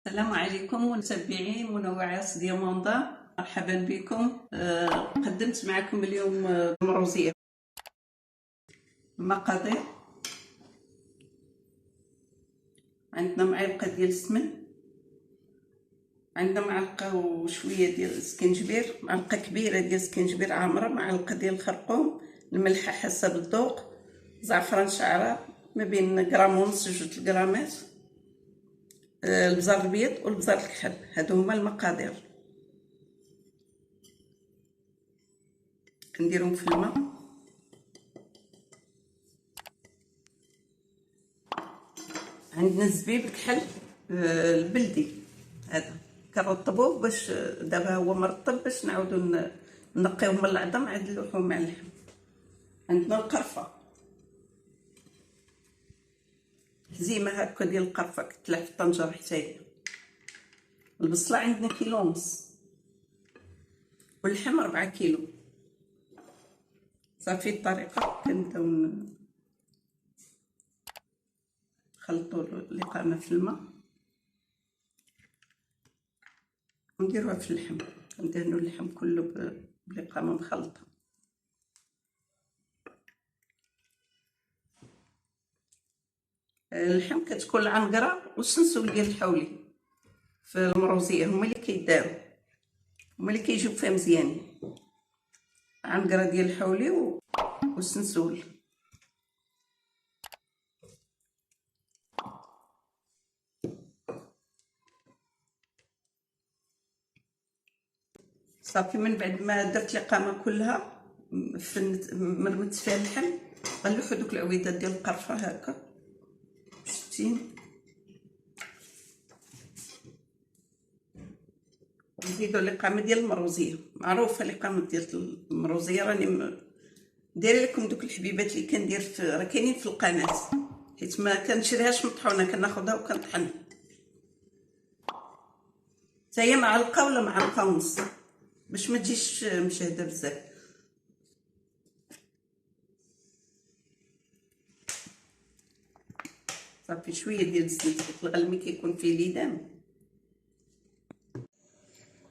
السلام عليكم متابعي منوعات دياموندا، مرحبا بكم. قدمت معكم اليوم المروزيه. المقادير: عندنا معلقه ديال السمن، عندنا معلقه وشويه ديال السكنجبير، معلقه كبيره ديال السكنجبير عامره، معلقه ديال الخرقوم، الملح حسب الذوق، زعفران شعره ما بين غرام ونص 2 غرامات، البزار الابيض والبزار الكحل. هادو هما المقادير. كنديرهم في الماء. عندنا الزبيب الكحل البلدي، هذا كنرطبوه باش دابا هو مرطب باش نعاودو نقيوه من العظم عاد نلوحوه مع اللحم. عندنا القرفه، هزيمه هكا ديال القرفه كتلاه في الطنجره حتى هي. البصله عندنا 1.5 كيلو، واللحم 4 كيلو. صافي الطريقه: كنبداو نخلطوا اللقامه في الماء ونديروها في اللحم. ندهنوا اللحم كله بلقامه مخلطه. اللحم كتكون العنقره والسنسول ديال الحولي في المروزيه هما اللي كيداروا، هما اللي كيجيو فيها مزيانين. عنقره ديال الحولي والسنسول. صافي من بعد ما درت القامه كلها مرمت فيها اللحم، غنلوحو دوك العويدات ديال القرفه هكا. شفتين؟ نزيدو القامه ديال المروزيه. معروفه القامه ديال المروزيه، راني دايره لكم دوك الحبيبات اللي كندير راه كاينين في القناه، حيت ما كنشريهاش مطحونه، كناخذها وكنطحنها. حتى هي معلقه ولا معلقه ونص باش ما تجيش مشهده بزاف. صافي شويه ديال الزيت، الغل ملي كيكون فيه ليدام.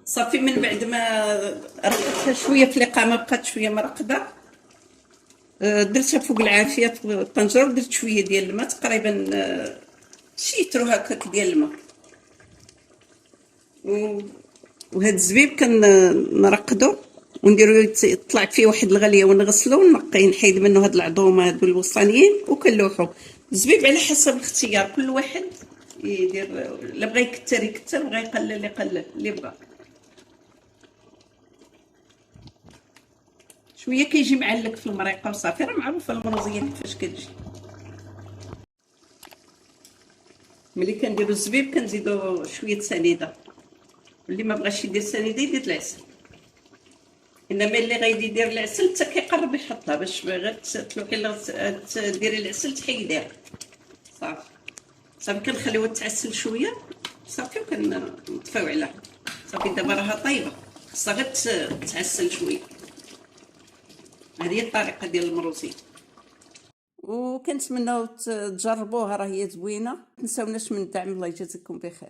صافي من بعد ما رقدتها شويه في القامه، بقات شويه مرقده، درتها فوق العافيه في الطنجره ودرت شويه ديال الماء، تقريبا شي يترو هكاك ديال الماء. وهاد الزبيب كنرقدو ونديرو يطلع فيه واحد الغليه ونغسلو ونقي، نحيد منه هاد العظومه هادو الوسطانيين وكنلوحو. الزبيب على حسب الاختيار، كل واحد يدير، لا بغى يكثر يكثر، بغى يقلل يقلل، اللي بغى. شويه كيجي معلق في المريقه وصافي. راه معروفه المروزيه كيفاش كتجي. ملي كنديرو الزبيب كنزيدو شويه سنيده، اللي ما بغاش يدير سنيده يدير العسل، انما اللي غايدي يدير العسل حتى كيقرب يحطها باش غير تلوحي ديري العسل تحيديه. صافي كنخليوها تعسل شويه صافي وكنطفيو عليها. صافي دابا راها طايبه، خصها غير تعسل شويه. هذه هي الطريقه ديال المروزيه، وكنتمناو تجربوها، راه هي زوينه. ما تنساوناش من الدعم. الله يجازيكم بخير.